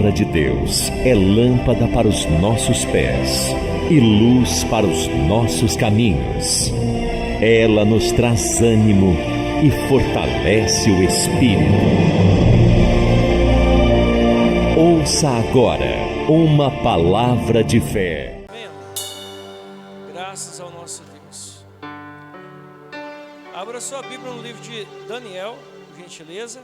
Palavra de Deus é lâmpada para os nossos pés e luz para os nossos caminhos. Ela nos traz ânimo e fortalece o espírito. Ouça agora uma palavra de fé. Amém. Graças ao nosso Deus. Abra sua Bíblia no livro de Daniel, por gentileza.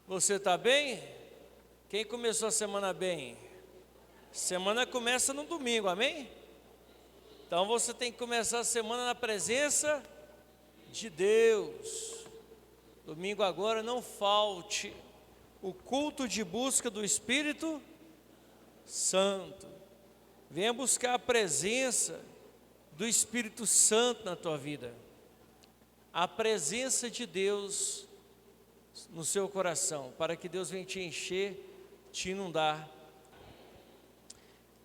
Você está bem? Quem começou a semana bem? Semana começa no domingo, amém? Então você tem que começar a semana na presença de Deus. Domingo agora não falte o culto de busca do Espírito Santo. Venha buscar a presença do Espírito Santo na tua vida. A presença de Deus no seu coração, para que Deus venha te encher, te inundar.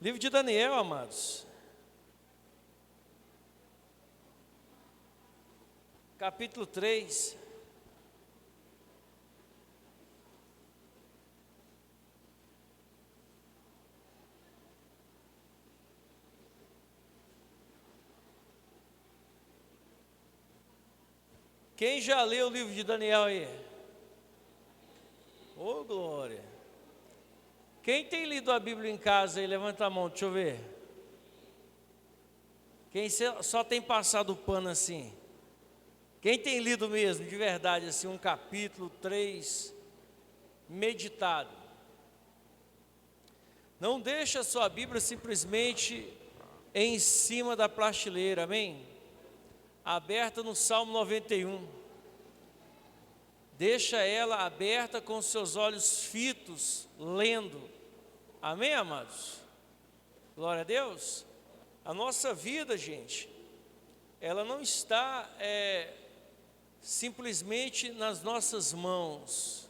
Livro de Daniel, amados. Capítulo 3. Quem já leu o livro de Daniel aí? Ô, glória! Quem tem lido a Bíblia em casa aí? Levanta a mão, deixa eu ver. Quem só tem passado o pano assim? Quem tem lido mesmo, de verdade, assim, um capítulo, 3, meditado? Não deixa a sua Bíblia simplesmente em cima da prateleira, amém? Aberta no Salmo 91. Deixa ela aberta com os seus olhos fitos, lendo. Amém, amados? Glória a Deus. A nossa vida, gente, ela não está simplesmente nas nossas mãos.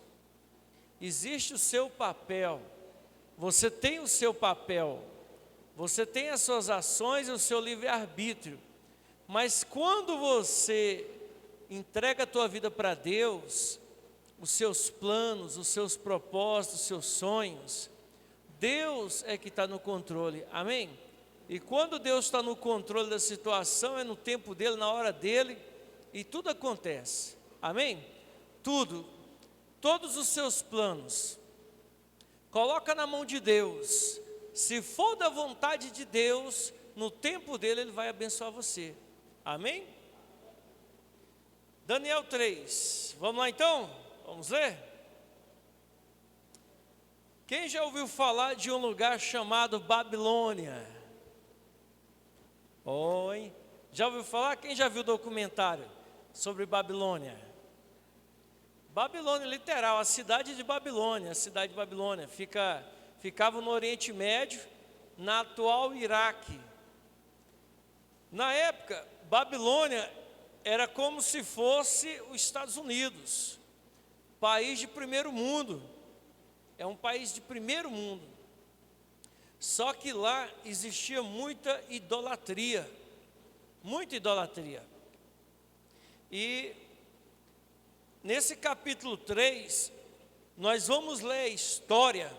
Existe o seu papel. Você tem o seu papel. Você tem as suas ações e o seu livre-arbítrio. Mas quando você entrega a tua vida para Deus, os seus planos, os seus propósitos, os seus sonhos, Deus é que está no controle, amém? E quando Deus está no controle da situação, é no tempo dele, na hora dele, e tudo acontece, amém? Tudo, todos os seus planos, coloca na mão de Deus. Se for da vontade de Deus, no tempo dele ele vai abençoar você, amém? Daniel 3, vamos lá então? Vamos ler? Quem já ouviu falar de um lugar chamado Babilônia? Oi, já ouviu falar? Quem já viu documentário sobre Babilônia? Babilônia, literal, a cidade de Babilônia, ficava no Oriente Médio, na atual Iraque. Na época, Babilônia era como se fosse os Estados Unidos, país de primeiro mundo, é um país de primeiro mundo, só que lá existia muita idolatria, e nesse capítulo 3, nós vamos ler a história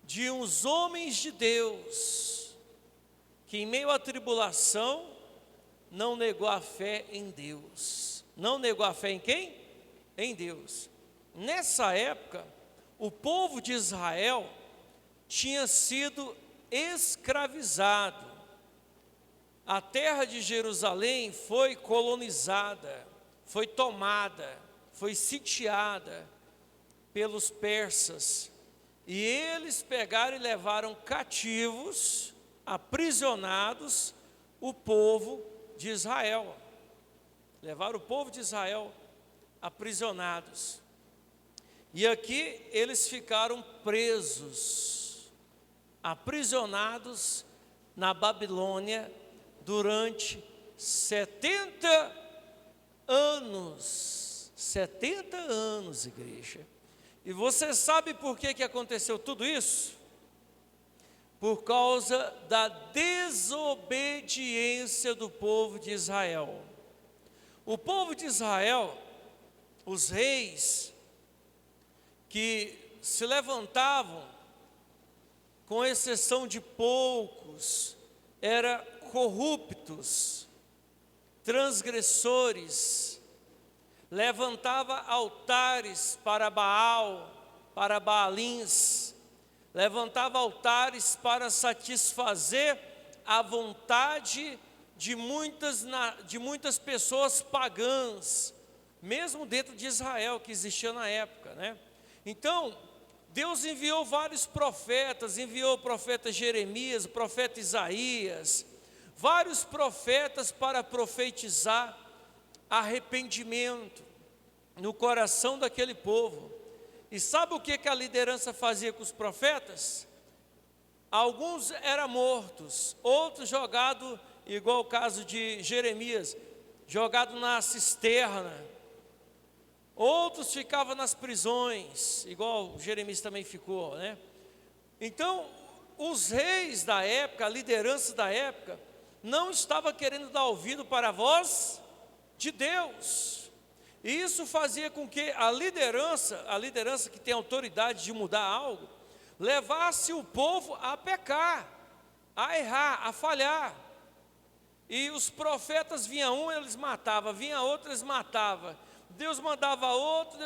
de uns homens de Deus, que em meio à tribulação, não negou a fé em Deus. Não negou a fé em quem? Em Deus. Nessa época, o povo de Israel tinha sido escravizado. A terra de Jerusalém foi colonizada, foi tomada, foi sitiada pelos persas. E eles pegaram e levaram cativos, aprisionados, o povo de Israel. Levaram o povo de Israel aprisionados. E aqui eles ficaram presos, aprisionados na Babilônia durante 70 anos. 70 anos, igreja. E você sabe por que aconteceu tudo isso? Por causa da desobediência do povo de Israel. O povo de Israel, os reis, que se levantavam, com exceção de poucos, eram corruptos, transgressores, levantava altares para Baal, para Baalins, levantava altares para satisfazer a vontade de muitas pessoas pagãs, mesmo dentro de Israel, que existia na época, né? Então, Deus enviou vários profetas, enviou o profeta Jeremias, o profeta Isaías, vários profetas para profetizar arrependimento no coração daquele povo. E sabe o que a liderança fazia com os profetas? Alguns eram mortos, outros jogados, igual o caso de Jeremias, jogado na cisterna. Outros ficavam nas prisões, igual Jeremias também ficou, né? Então, os reis da época, a liderança da época, não estava querendo dar ouvido para a voz de Deus. E isso fazia com que a liderança que tem autoridade de mudar algo, levasse o povo a pecar, a errar, a falhar. E os profetas, vinha um, eles matavam, vinha outro, eles matavam. Deus mandava outro,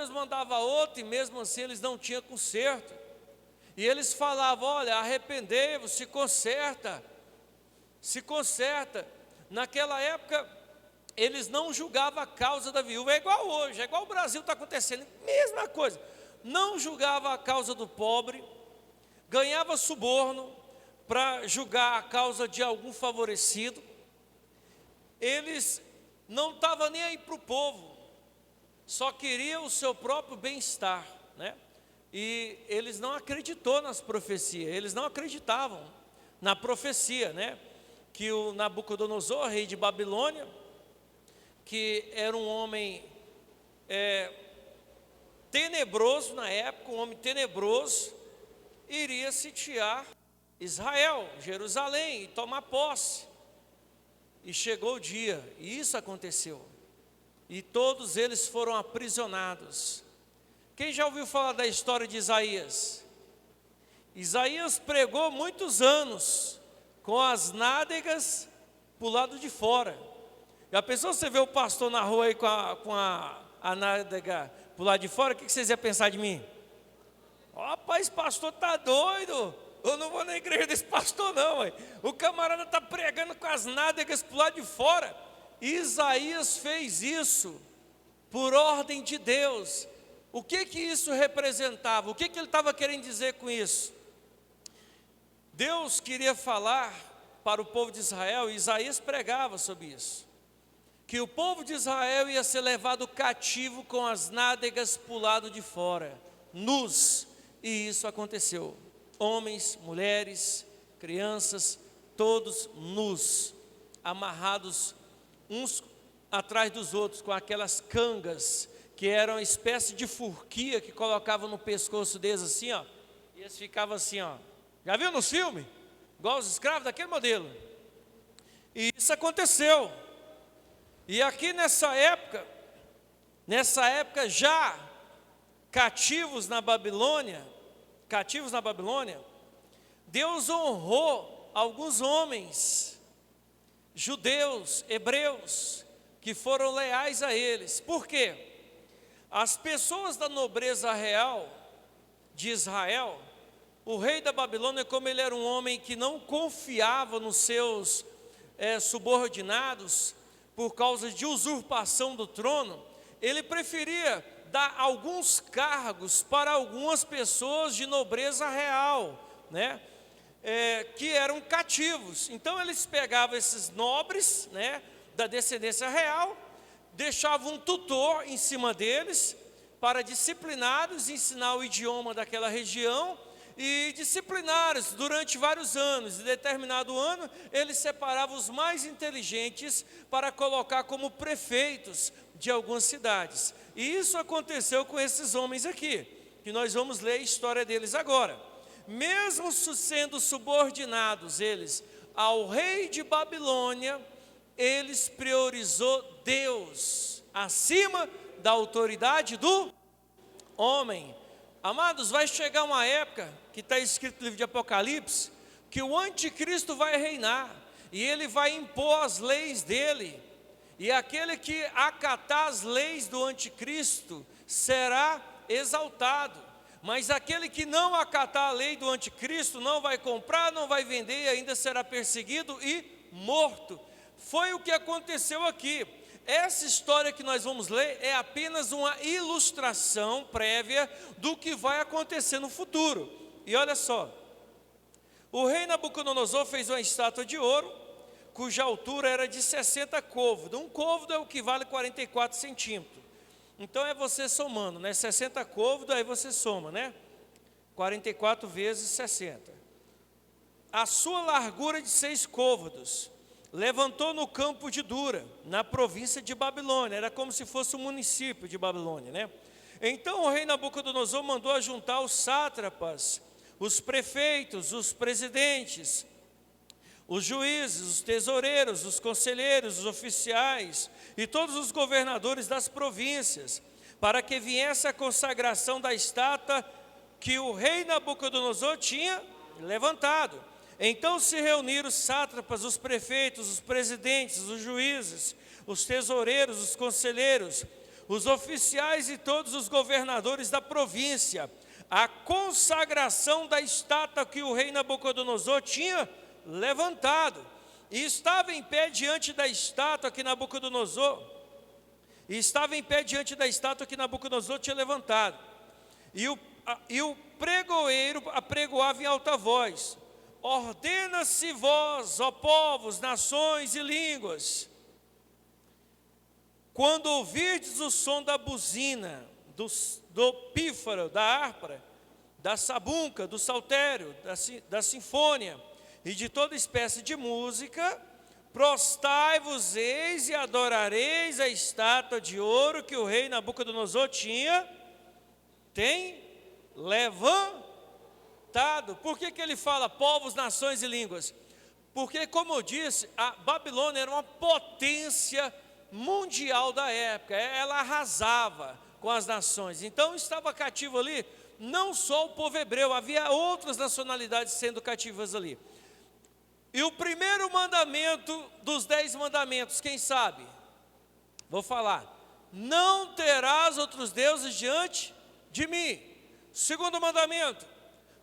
e mesmo assim eles não tinham conserto. E eles falavam: olha, arrependei-vos, se conserta. Naquela época, eles não julgavam a causa da viúva, é igual hoje, é igual o Brasil está acontecendo, mesma coisa. Não julgava a causa do pobre, ganhava suborno para julgar a causa de algum favorecido. Eles não estavam nem aí para o povo, só queriam o seu próprio bem-estar, né? E eles não acreditaram nas profecias, eles não acreditavam na profecia, né? Que o Nabucodonosor, rei de Babilônia, que era um homem tenebroso na época, um homem tenebroso, iria sitiar Israel, Jerusalém, e tomar posse. E chegou o dia, e isso aconteceu. E todos eles foram aprisionados. Quem já ouviu falar da história de Isaías? Isaías pregou muitos anos com as nádegas para o lado de fora. Já pensou você ver o pastor na rua aí com a nádega para o lado de fora? O que vocês iam pensar de mim? Rapaz, esse pastor está doido. Eu não vou na igreja desse pastor não, ué. O camarada está pregando com as nádegas para o lado de fora. Isaías fez isso por ordem de Deus. O que isso representava? O que ele estava querendo dizer com isso? Deus queria falar para o povo de Israel, e Isaías pregava sobre isso, que o povo de Israel ia ser levado cativo com as nádegas para o lado de fora, nus, e isso aconteceu. Homens, mulheres, crianças, todos nus, amarrados uns atrás dos outros, com aquelas cangas, que eram uma espécie de forquilha que colocavam no pescoço deles assim, ó, e eles ficavam assim, ó. Já viu nos filmes? Igual os escravos daquele modelo. E isso aconteceu. E aqui nessa época já cativos na Babilônia, Deus honrou alguns homens, judeus, hebreus, que foram leais a eles. Por quê? As pessoas da nobreza real de Israel, o rei da Babilônia, como ele era um homem que não confiava nos seus subordinados, por causa de usurpação do trono, ele preferia dar alguns cargos para algumas pessoas de nobreza real, né? Que eram cativos. Então eles pegavam esses nobres, né, da descendência real, deixavam um tutor em cima deles para discipliná-los, ensinar o idioma daquela região e discipliná-los durante vários anos. Em determinado ano, eles separavam os mais inteligentes para colocar como prefeitos de algumas cidades. E isso aconteceu com esses homens aqui, que nós vamos ler a história deles agora. Mesmo sendo subordinados eles ao rei de Babilônia, eles priorizou Deus acima da autoridade do homem. Amados, vai chegar uma época, que está escrito no livro de Apocalipse, que o anticristo vai reinar, e ele vai impor as leis dele, e aquele que acatar as leis do anticristo será exaltado, mas aquele que não acatar a lei do anticristo não vai comprar, não vai vender, e ainda será perseguido e morto. Foi o que aconteceu aqui. Essa história que nós vamos ler é apenas uma ilustração prévia do que vai acontecer no futuro. E olha só, o rei Nabucodonosor fez uma estátua de ouro, cuja altura era de 60 côvados. Um côvado é o que vale 44 centímetros. Então é você somando, né? 60 côvados, aí você soma, né? 44 vezes 60. A sua largura de 6 côvados. Levantou no campo de Dura, na província de Babilônia. Era como se fosse um município de Babilônia, né? Então o rei Nabucodonosor mandou ajuntar os sátrapas, os prefeitos, os presidentes, os juízes, os tesoureiros, os conselheiros, os oficiais e todos os governadores das províncias, para que viesse a consagração da estátua que o rei Nabucodonosor tinha levantado. Então se reuniram os sátrapas, os prefeitos, os presidentes, os juízes, os tesoureiros, os conselheiros, os oficiais e todos os governadores da província. A consagração da estátua que o rei Nabucodonosor tinha levantado. E estava em pé diante da estátua que Nabucodonosor tinha levantado. E o pregoeiro apregoava em alta voz: ordena-se vós, ó povos, nações e línguas, quando ouvirdes o som da buzina, do pífaro, da harpa, da sabunca, do saltério, da sinfônia e de toda espécie de música, prostai-vos-eis e adorareis a estátua de ouro que o rei Nabucodonosor tem levantado. Por que ele fala povos, nações e línguas? Porque, como eu disse, a Babilônia era uma potência mundial da época. Ela arrasava com as nações. Então estava cativo ali não só o povo hebreu, havia outras nacionalidades sendo cativas ali. E o primeiro mandamento dos 10 mandamentos, quem sabe? Vou falar: não terás outros deuses diante de mim. Segundo mandamento: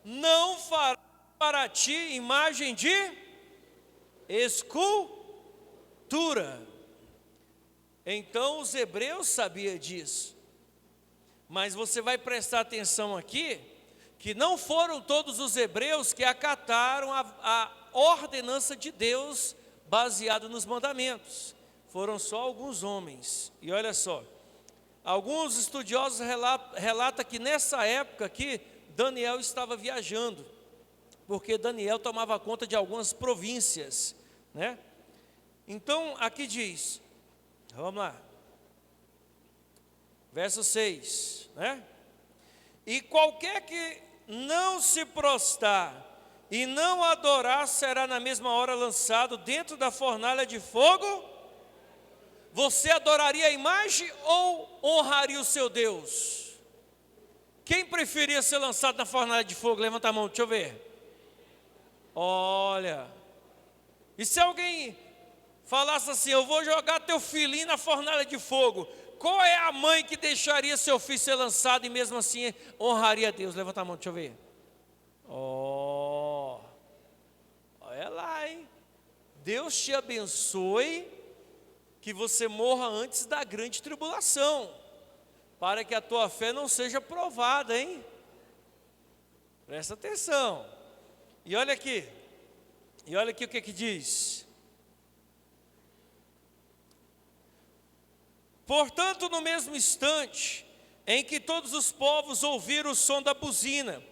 não farás para ti imagem de escultura. Então os hebreus sabiam disso. Mas você vai prestar atenção aqui, que não foram todos os hebreus que acataram a ordenança de Deus baseada nos mandamentos. Foram só alguns homens. E olha só, alguns estudiosos relatam que nessa época aqui, Daniel estava viajando, porque Daniel tomava conta de algumas províncias, né? Então aqui diz, vamos lá, verso 6, né? E qualquer que não se prostrar e não adorar será na mesma hora lançado dentro da fornalha de fogo. Você adoraria a imagem ou honraria o seu Deus? Quem preferia ser lançado na fornalha de fogo? Levanta a mão, deixa eu ver. Olha, e se alguém falasse assim: eu vou jogar teu filhinho na fornalha de fogo, qual é a mãe que deixaria seu filho ser lançado e mesmo assim honraria a Deus? Levanta a mão, deixa eu ver. Olha lá, hein? Deus te abençoe, que você morra antes da grande tribulação, para que a tua fé não seja provada, hein? Presta atenção. E olha aqui o que diz. Portanto, no mesmo instante em que todos os povos ouviram o som da buzina,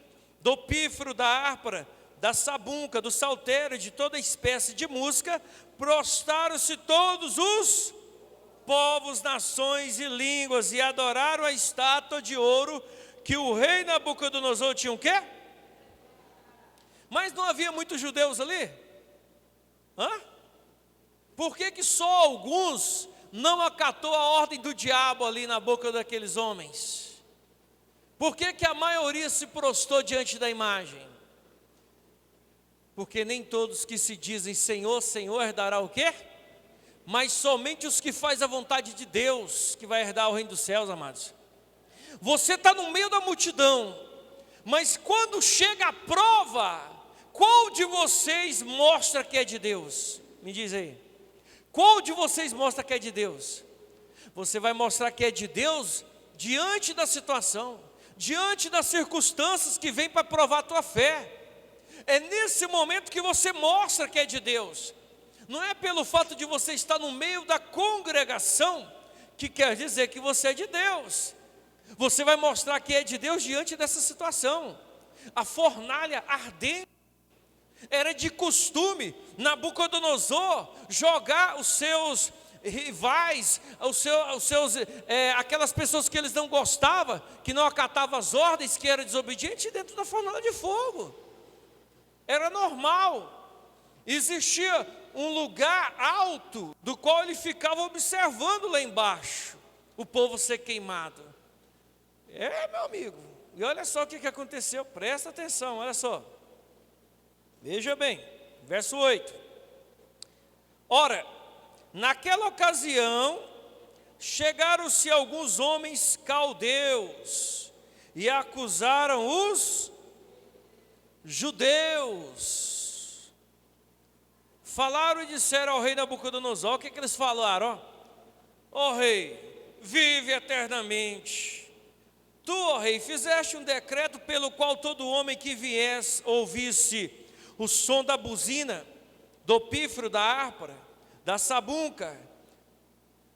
do pífaro, da harpa, da sabunca, do saltério, de toda espécie de música, prostraram-se todos os povos, nações e línguas e adoraram a estátua de ouro que o rei Nabucodonosor tinha o quê? Mas não havia muitos judeus ali? Por que só alguns não acatou a ordem do diabo ali na boca daqueles homens? Por que que a maioria se prostrou diante da imagem? Porque nem todos que se dizem Senhor, Senhor, herdará o quê? Mas somente os que fazem a vontade de Deus, que vai herdar o reino dos céus, amados. Você está no meio da multidão, mas quando chega a prova, qual de vocês mostra que é de Deus? Me diz aí. Qual de vocês mostra que é de Deus? Você vai mostrar que é de Deus diante da situação, diante das circunstâncias que vêm para provar a tua fé. É nesse momento que você mostra que é de Deus. Não é pelo fato de você estar no meio da congregação que quer dizer que você é de Deus. Você vai mostrar que é de Deus diante dessa situação. A fornalha ardente. Era de costume Nabucodonosor jogar os seus rivais, aquelas pessoas que eles não gostavam, que não acatavam as ordens, que eram desobedientes, dentro da fornalha de fogo. Era normal. Existia um lugar alto, do qual ele ficava observando lá embaixo, o povo ser queimado. Meu amigo, e olha só o que aconteceu, presta atenção, olha só. Veja bem, verso 8. Ora, naquela ocasião, chegaram-se alguns homens caldeus e acusaram os judeus. Falaram e disseram ao rei Nabucodonosor, o que eles falaram? Ó rei, vive eternamente. Tu, ó rei, fizeste um decreto pelo qual todo homem que viesse ouvisse o som da buzina, do pífaro, da harpa, da sabunca,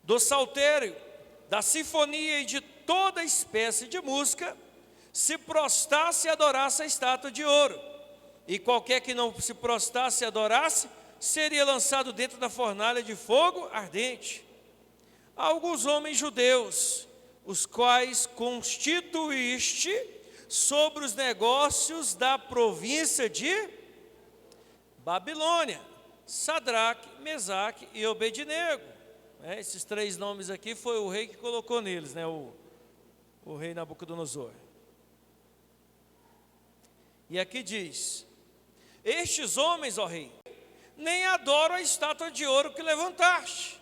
do saltério, da sinfonia e de toda espécie de música, se prostrasse e adorasse a estátua de ouro. E qualquer que não se prostrasse e adorasse, seria lançado dentro da fornalha de fogo ardente. Há alguns homens judeus, os quais constituíste sobre os negócios da província de Babilônia, Sadraque, Mesaque e Obed-nego. Esses três nomes aqui foi o rei que colocou neles, o rei Nabucodonosor. E aqui diz: estes homens, ó rei, nem adoram a estátua de ouro que levantaste.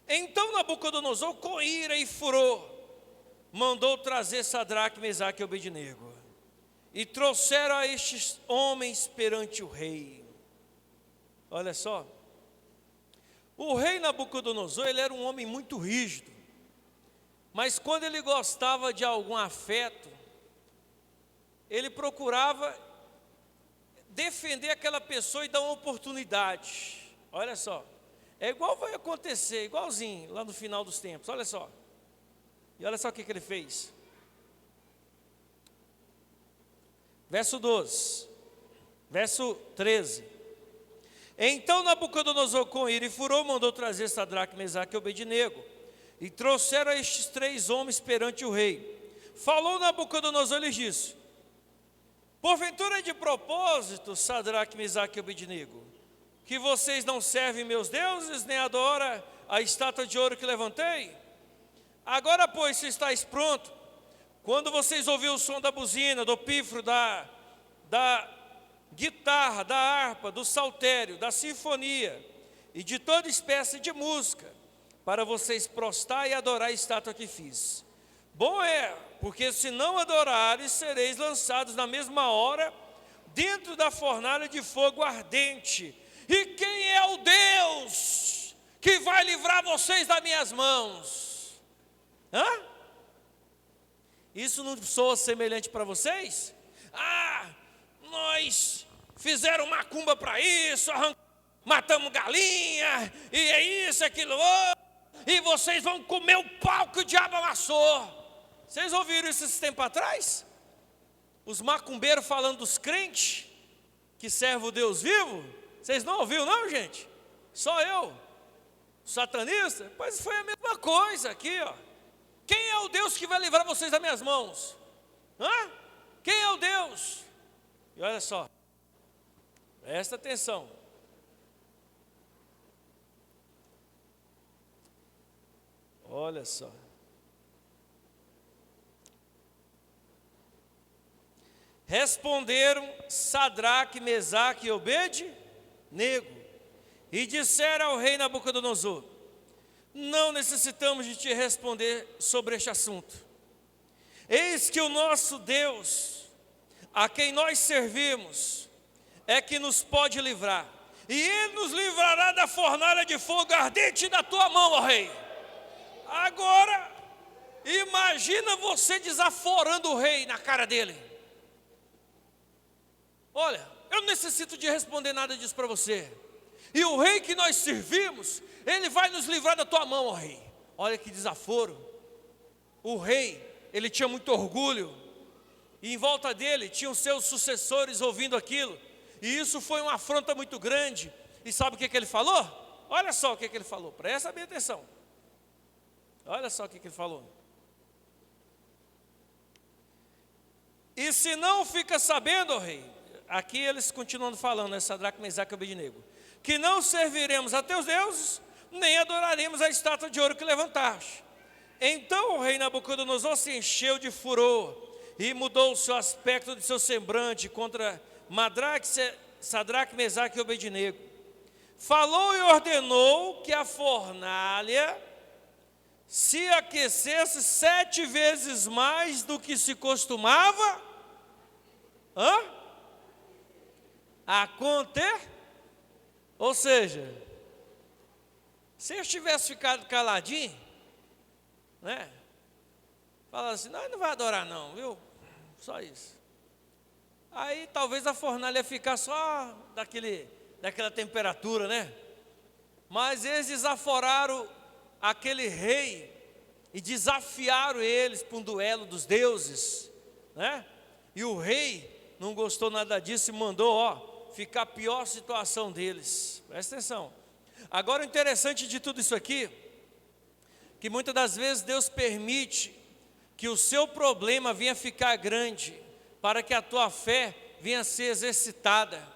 Então Nabucodonosor, com ira e furor, mandou trazer Sadraque, Mesaque e Obed-nego. E trouxeram a estes homens perante o rei. Olha só. O rei Nabucodonosor, ele era um homem muito rígido. Mas quando ele gostava de algum afeto, ele procurava defender aquela pessoa e dar uma oportunidade. Olha só. É igual vai acontecer, igualzinho, lá no final dos tempos. Olha só. E olha só o que ele fez. Verso 12, verso 13. Então Nabucodonosor, com ira e furor, mandou trazer Sadraque, Mesaque e Obed-nego. E trouxeram estes três homens perante o rei. Falou Nabucodonosor e lhes disse: porventura é de propósito, Sadraque, Mesaque e Obed-nego, que vocês não servem meus deuses, nem adoram a estátua de ouro que levantei? Agora, pois, se estáis prontos, quando vocês ouvirem o som da buzina, do pífaro, da guitarra, da harpa, do saltério, da sinfonia e de toda espécie de música, para vocês prostrar e adorar a estátua que fiz. Bom é, porque se não adorares, sereis lançados na mesma hora dentro da fornalha de fogo ardente. E quem é o Deus que vai livrar vocês das minhas mãos? Isso não soa semelhante para vocês? Nós fizeram macumba para isso, matamos galinha, e é isso, aquilo outro, e vocês vão comer o pau que o diabo amassou. Vocês ouviram isso esse tempo atrás? Os macumbeiros falando dos crentes que servem o Deus vivo? Vocês não ouviram não, gente? Só eu? Satanista? Pois foi a mesma coisa aqui, ó. Quem é o Deus que vai livrar vocês das minhas mãos? Quem é o Deus? E olha só, presta atenção. Olha só. Responderam Sadraque, Mesaque e Abed-nego, e disseram ao rei Nabucodonosor: não necessitamos de te responder sobre este assunto. Eis que o nosso Deus, a quem nós servimos, é que nos pode livrar, e Ele nos livrará da fornalha de fogo ardente da tua mão, ó rei. Agora, imagina você desaforando o rei na cara dele. Olha, eu não necessito de responder nada disso para você. E o rei que nós servimos, ele vai nos livrar da tua mão, ó rei. Olha que desaforo. O rei, ele tinha muito orgulho, e em volta dele tinham seus sucessores ouvindo aquilo, e isso foi uma afronta muito grande. E sabe o que ele falou? Olha só o que ele falou, presta bem atenção. Olha só o que ele falou. E se não fica sabendo, ó rei, aqui eles continuando falando, né, Sadraque, Mesaque e Abed-nego, que não serviremos a teus deuses, nem adoraremos a estátua de ouro que levantaste. Então o rei Nabucodonosor se encheu de furor, e mudou o seu aspecto de seu semblante contra Sadraque, Mesaque e Abed-nego. Falou e ordenou que a fornalha se aquecesse 7 vezes mais do que se costumava acontecer. Ou seja, se eu tivesse ficado caladinho, né? Fala assim, não vai adorar não, viu? Só isso. Aí talvez a fornalha ia ficar só daquela temperatura, né? Mas eles desaforaram aquele rei e desafiaram eles para um duelo dos deuses, né? E o rei não gostou nada disso e mandou, ficar a pior situação deles. Presta atenção. Agora o interessante de tudo isso aqui, que muitas das vezes Deus permite que o seu problema venha ficar grande, para que a tua fé venha ser exercitada.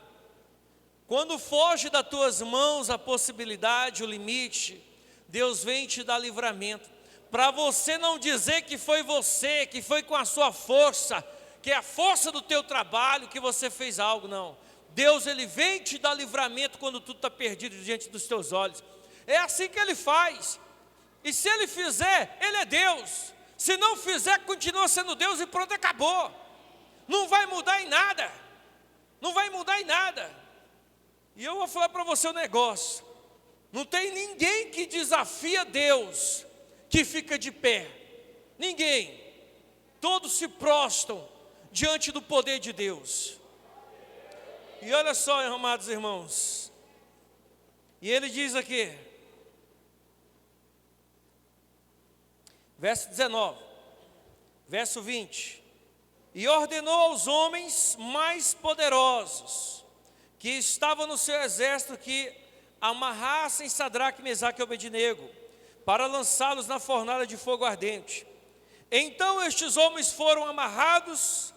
Quando foge das tuas mãos a possibilidade, o limite, Deus vem te dar livramento, para você não dizer que foi você, que foi com a sua força, que é a força do teu trabalho que você fez algo, não. Deus, Ele vem te dar livramento quando tudo está perdido diante dos teus olhos. É assim que Ele faz. E se Ele fizer, Ele é Deus. Se não fizer, continua sendo Deus e pronto, acabou. Não vai mudar em nada. Não vai mudar em nada. E eu vou falar para você um negócio. Não tem ninguém que desafia Deus que fica de pé. Ninguém. Todos se prostram diante do poder de Deus. E olha só, amados irmãos. E ele diz aqui, verso 19, verso 20: e ordenou aos homens mais poderosos que estavam no seu exército que amarrassem Sadraque, Mesaque e Abed-nego para lançá-los na fornalha de fogo ardente. Então estes homens foram amarrados,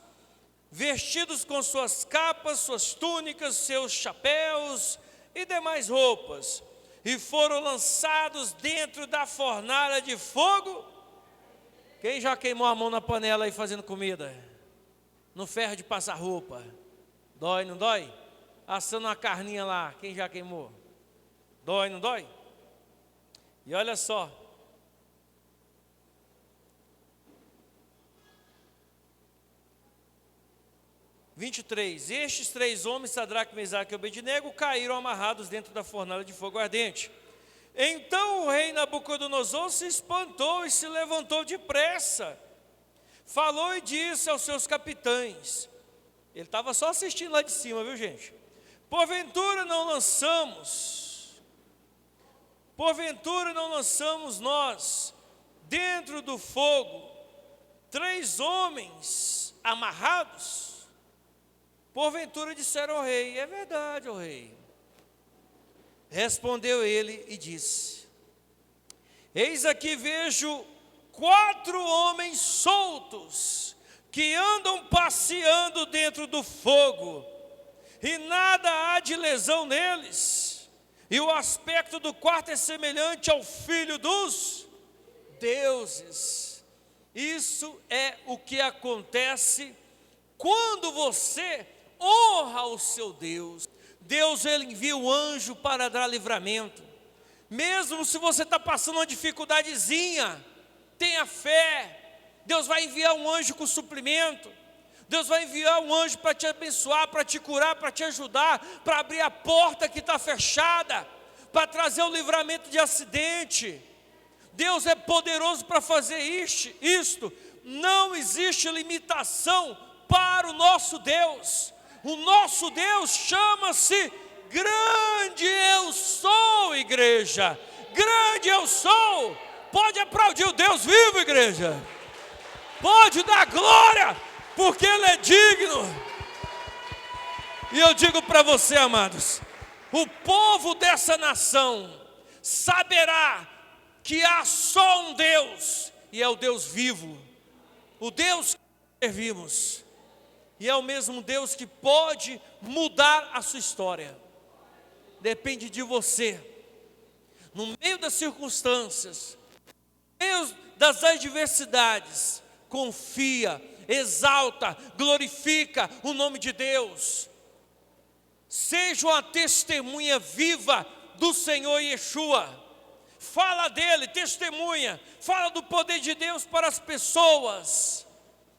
vestidos com suas capas, suas túnicas, seus chapéus e demais roupas, e foram lançados dentro da fornalha de fogo. Quem já queimou a mão na panela aí fazendo comida? No ferro de passar roupa? Dói, não dói? Assando uma carninha lá, quem já queimou? Dói, não dói? E olha só, (23) estes 3 homens, Sadraque, Mesaque e Abed-nego, caíram amarrados dentro da fornalha de fogo ardente. Então o rei Nabucodonosor se espantou e se levantou depressa. Falou e disse aos seus capitães. Ele estava só assistindo lá de cima, viu gente? Porventura não lançamos nós dentro do fogo 3 homens amarrados? Porventura disseram ao rei, é verdade, ó rei. Respondeu ele e disse: eis aqui vejo 4 homens soltos, que andam passeando dentro do fogo, e nada há de lesão neles, e o aspecto do quarto é semelhante ao filho dos deuses. Isso é o que acontece Quando você honra o seu Deus, Deus ele envia o anjo para dar livramento. Mesmo se você está passando uma dificuldadezinha, tenha fé. Deus vai enviar um anjo com suprimento. Deus vai enviar um anjo para te abençoar, para te curar, para te ajudar, para abrir a porta que está fechada, para trazer o livramento de acidente. Deus é poderoso para fazer isto. Não existe limitação para o nosso Deus. O nosso Deus chama-se Grande Eu Sou, igreja. Grande Eu Sou. Pode aplaudir o Deus vivo, igreja. Pode dar glória, porque Ele é digno. E eu digo para você, amados, o povo dessa nação saberá que há só um Deus, e é o Deus vivo, o Deus que servimos, e é o mesmo Deus que pode mudar a sua história. Depende de você, no meio das circunstâncias, no meio das adversidades, confia, exalta, glorifica o nome de Deus. Seja uma testemunha viva do Senhor Yeshua. Fala dele, testemunha, fala do poder de Deus para as pessoas.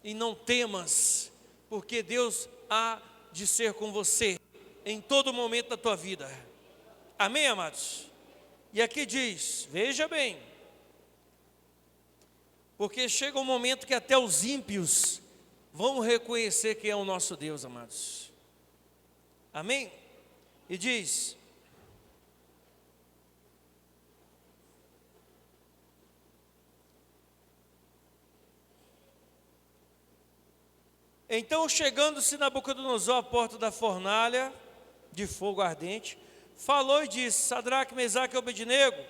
E não temas, porque Deus há de ser com você em todo momento da tua vida. Amém, amados? E aqui diz, veja bem, porque chega um momento que até os ímpios vão reconhecer quem é o nosso Deus, amados. Amém? E diz: então, chegando-se Nabucodonosor à porta da fornalha de fogo ardente, falou e disse: Sadraque, Mesaque e Abednego,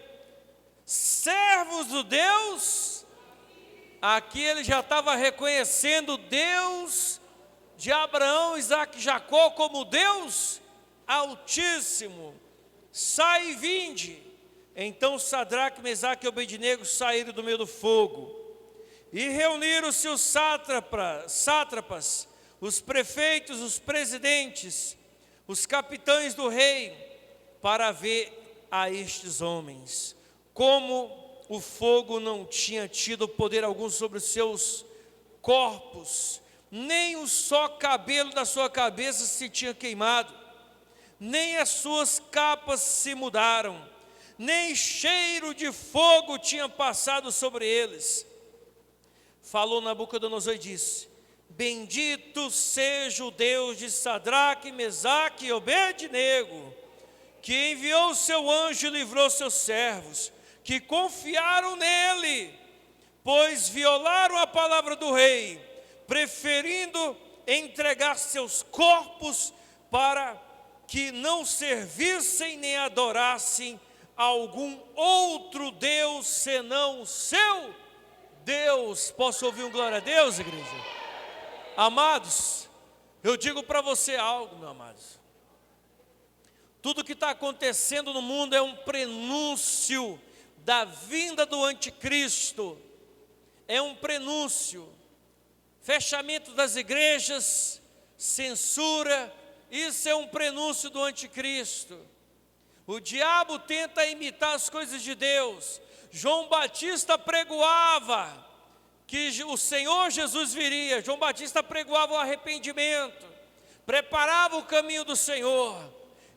servos do Deus. Aqui ele já estava reconhecendo o Deus de Abraão, Isaque e Jacó como Deus Altíssimo. Sai e vinde. Então Sadraque, Mesaque e Abednego saíram do meio do fogo. E reuniram-se os sátrapas, os prefeitos, os presidentes, os capitães do rei, para ver a estes homens. Como o fogo não tinha tido poder algum sobre os seus corpos, nem um só cabelo da sua cabeça se tinha queimado, nem as suas capas se mudaram, nem cheiro de fogo tinha passado sobre eles. Falou Nabucodonosor e disse: bendito seja o Deus de Sadraque, Mesaque e Abednego, que enviou o seu anjo e livrou seus servos, que confiaram nele, pois violaram a palavra do rei, preferindo entregar seus corpos para que não servissem nem adorassem algum outro Deus senão o seu Deus. Posso ouvir um glória a Deus, igreja? Amados, eu digo para você algo, meu amados. Tudo que está acontecendo no mundo é um prenúncio da vinda do anticristo. É um prenúncio. Fechamento das igrejas, censura, isso é um prenúncio do anticristo. O diabo tenta imitar as coisas de Deus. João Batista pregoava que o Senhor Jesus viria. João Batista pregoava o arrependimento, preparava o caminho do Senhor.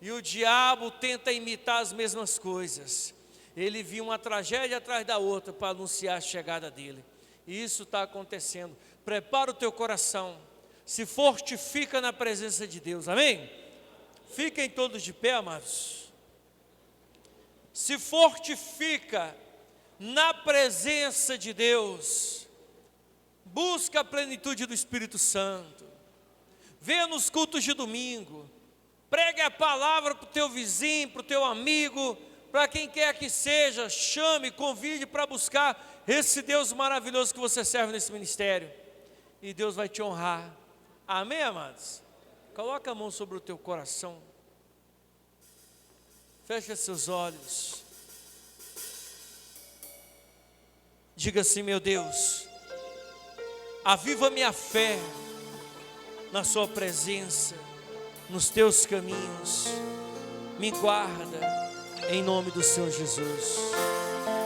E o diabo tenta imitar as mesmas coisas. Ele viu uma tragédia atrás da outra para anunciar a chegada dele. E isso está acontecendo. Prepara o teu coração, se fortifica na presença de Deus, amém? Fiquem todos de pé, amados. Se fortifica na presença de Deus. Busca a plenitude do Espírito Santo. Venha nos cultos de domingo. Pregue a palavra para o teu vizinho, para o teu amigo, para quem quer que seja. Chame, convide para buscar esse Deus maravilhoso que você serve nesse ministério. E Deus vai te honrar. Amém, amados? Coloca a mão sobre o teu coração. Feche seus olhos. Diga assim: meu Deus, aviva minha fé na sua presença, nos teus caminhos. Me guarda, em nome do Senhor Jesus.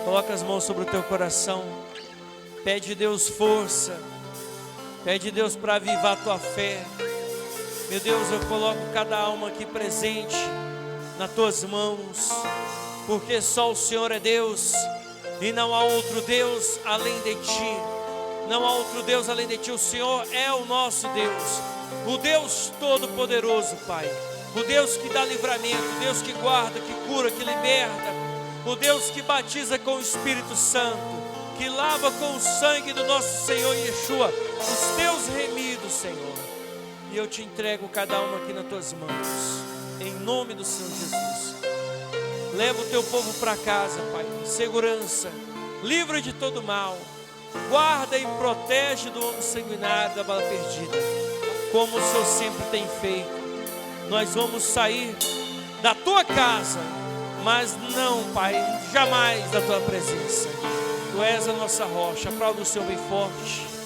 Coloca as mãos sobre o teu coração. Pede a Deus força. Pede a Deus para avivar a tua fé. Meu Deus, eu coloco cada alma aqui presente nas tuas mãos, porque só o Senhor é Deus e não há outro Deus além de ti. Não há outro Deus além de ti. O Senhor é o nosso Deus, o Deus Todo-Poderoso, Pai. O Deus que dá livramento, o Deus que guarda, que cura, que liberta, o Deus que batiza com o Espírito Santo, que lava com o sangue do nosso Senhor Yeshua os teus remidos, Senhor. E eu te entrego cada uma aqui nas tuas mãos, em nome do Senhor Jesus. Leva o teu povo para casa, Pai, em segurança, livra de todo mal, guarda e protege do homem sanguinário, da bala perdida, como o Senhor sempre tem feito. Nós vamos sair da tua casa, mas não, Pai, jamais da tua presença. Tu és a nossa rocha. Aplauda o Senhor bem forte.